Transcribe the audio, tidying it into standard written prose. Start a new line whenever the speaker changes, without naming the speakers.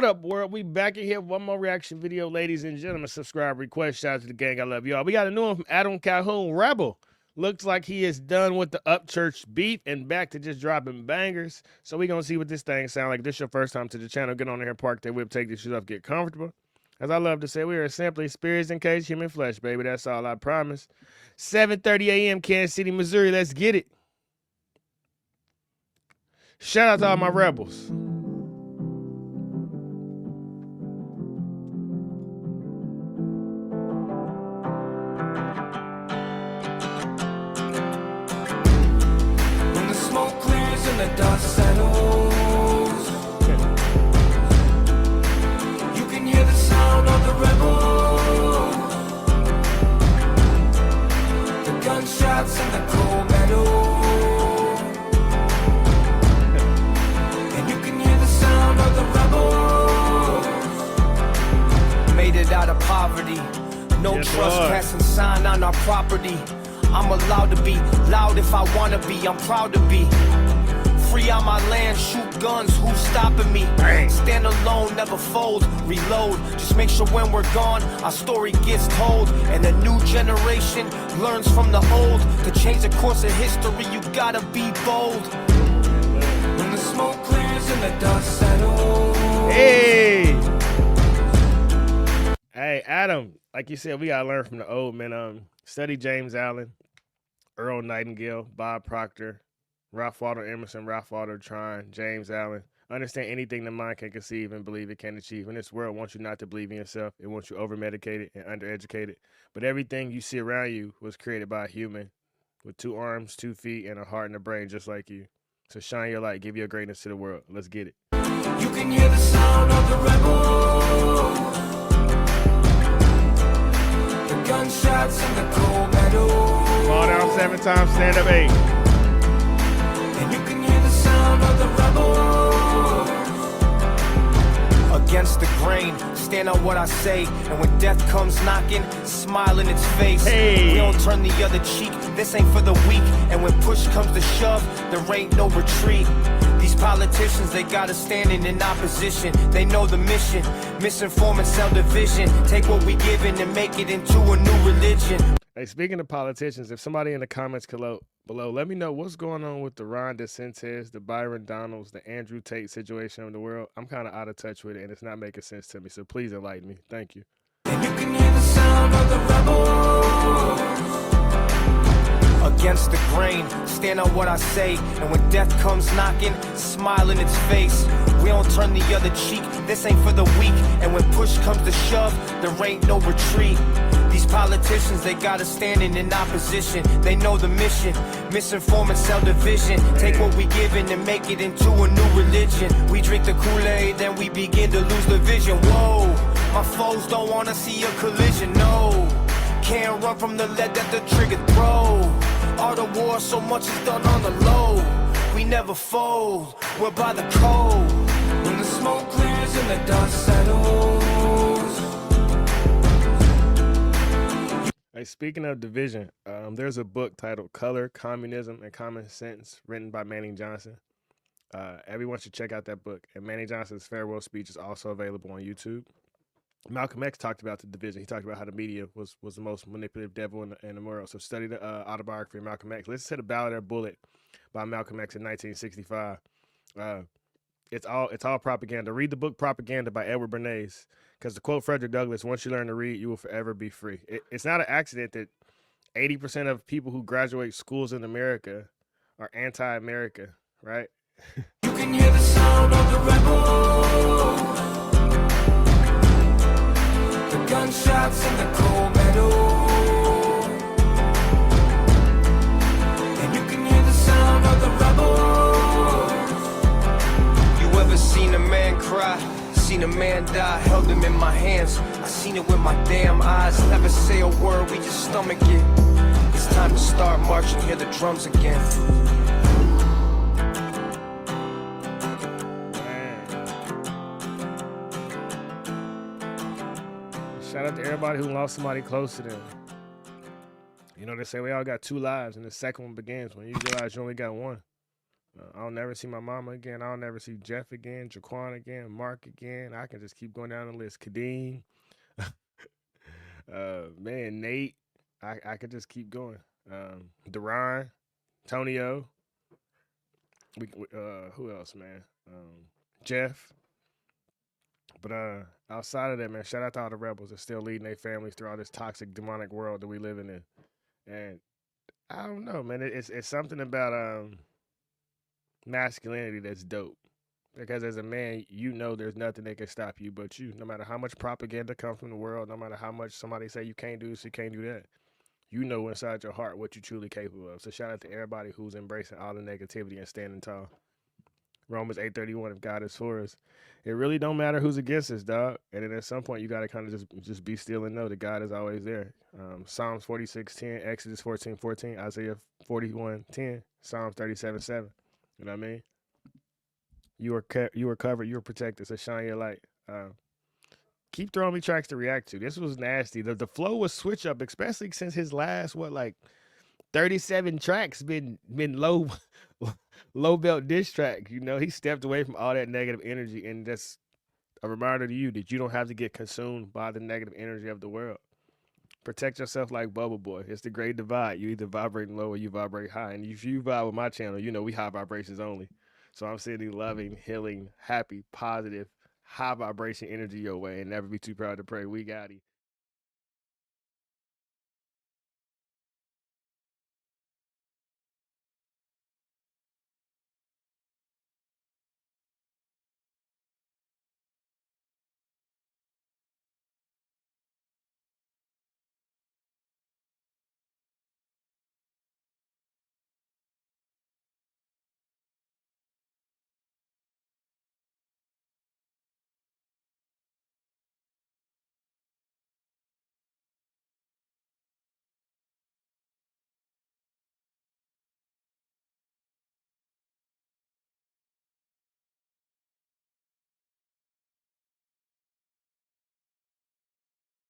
What up, world? We back in here with one more reaction video, ladies and gentlemen. Subscribe, request, shout out to the gang. I love y'all. We got a new one from Adam Calhoun, Rebel. Looks like he is done with the Upchurch beat and back to just dropping bangers. So we gonna see what this thing sound like. If this is your first time to the channel, get on here, park that whip, take this shit off, get comfortable. As I love to say, we are simply spirits encased human flesh, baby. That's all I promise. 7:30 a.m. Kansas City, Missouri. Let's get it. Shout out to all my rebels.
The dust settles. You can hear the sound of the rebel, the gunshots and the cold metal, and you can hear the sound of the rebel. Made it out of poverty, no
yes,
trespassing sign on our property. I'm allowed to be loud if I wanna be, I'm proud to be free on my land, shoot guns, who's stopping me? Stand alone, never fold, reload. Just make sure when we're gone, our story gets told. And the new generation learns from the old. To change the course of history, you gotta be bold. When the smoke clears and the dust settles.
Hey! Hey, Adam, like you said, we gotta learn from the old, man. Study James Allen, Earl Nightingale, Bob Proctor, Ralph Waldo Emerson, Ralph Waldo Trine, James Allen. Understand anything the mind can conceive and believe it can achieve. And this world wants you not to believe in yourself. It wants you over-medicated and undereducated. But everything you see around you was created by a human with 2 arms, 2 feet, and a heart and a brain just like you. So shine your light. Give your greatness to the world. Let's get it.
You can hear the sound of the rebel, the gunshots and the cold metal.
Fall down 7 times, stand up 8.
And you can hear the sound of the rebel. Against the grain, stand on what I say. And when death comes knocking, smile in its face.
Hey.
We don't turn the other cheek, this ain't for the weak. And when push comes to shove, there ain't no retreat. These politicians, they got us standing in opposition. They know the mission, misinform and sell division. Take what we given and make it into a new religion.
Hey, speaking of politicians, if somebody in the comments below, let me know what's going on with the Ron DeSantis, the Byron Donalds, the Andrew Tate situation of the world. I'm kind of out of touch with it, and it's not making sense to me, so please enlighten me. Thank you.
And you can hear the sound of the rebel. Against the grain, stand on what I say. And when death comes knocking, smile in its face. We don't turn the other cheek, this ain't for the weak. And when push comes to shove, there ain't no retreat. These politicians, they got us standing in opposition. They know the mission, misinform and sell division. Take what we given and make it into a new religion. We drink the Kool-Aid, then we begin to lose the vision. Whoa, my foes don't wanna see a collision, no. Can't run from the lead that the trigger throw. All the war, so much is done on the low. We never fold, we're by the code. When the smoke clears and the dust settles.
Hey, speaking of division, there's a book titled Color, Communism, and Common Sense written by Manning Johnson. Everyone should check out that book. And Manning Johnson's farewell speech is also available on YouTube. Malcolm X talked about the division. He talked about how the media was the most manipulative devil in the world. So study the autobiography of Malcolm X. Listen to the Ballad of Bullet by Malcolm X in 1965. It's all propaganda. Read the book Propaganda by Edward Bernays. Because to quote Frederick Douglass, once you learn to read, you will forever be free. It's not an accident that 80% of people who graduate schools in America are anti-America, right?
You can hear the sound of the rebel, the gunshots and the cold metal. And you can hear the sound of the rebel. You ever seen a man cry? Seen a man die, held him in my hands. I seen it with my damn eyes. Never say a word, we just stomach it. It's time to start marching, hear the drums again.
Shout out to everybody who lost somebody close to them. You know, they say we all got 2 lives, and the second one begins when you realize you only got one. I'll never see my mama again. I'll never see Jeff again, Jaquan again, Mark again. I can just keep going down the list. Kadeem, man, Nate. I could just keep going. Deron, Tonio. Who else, man? Jeff. But outside of that, man, shout out to all the rebels that still leading their families through all this toxic, demonic world that we living in. And I don't know, man. It's something about masculinity that's dope. Because as a man, you know there's nothing that can stop you but you. No matter how much propaganda comes from the world, no matter how much somebody say you can't do this, you can't do that. You know inside your heart what you're truly capable of. So shout out to everybody who's embracing all the negativity and standing tall. Romans 8:31, if God is for us. It really don't matter who's against us, dog. And then at some point you gotta kind of just be still and know that God is always there. Psalms 46:10, Exodus 14:14, Isaiah 41:10, Psalms 37:7. You know what I mean? You are covered, you are protected, so shine your light. Keep throwing me tracks to react to. This was nasty. The flow was switch up, especially since his last 37 tracks been low low belt diss track. You know, he stepped away from all that negative energy, and that's a reminder to you that you don't have to get consumed by the negative energy of the world. Protect yourself like Bubble Boy. It's the great divide. You either vibrating low or you vibrate high. And if you vibe with my channel, you know we high vibrations only. So I'm sending loving, healing, happy, positive, high vibration energy your way, and never be too proud to pray. We got it.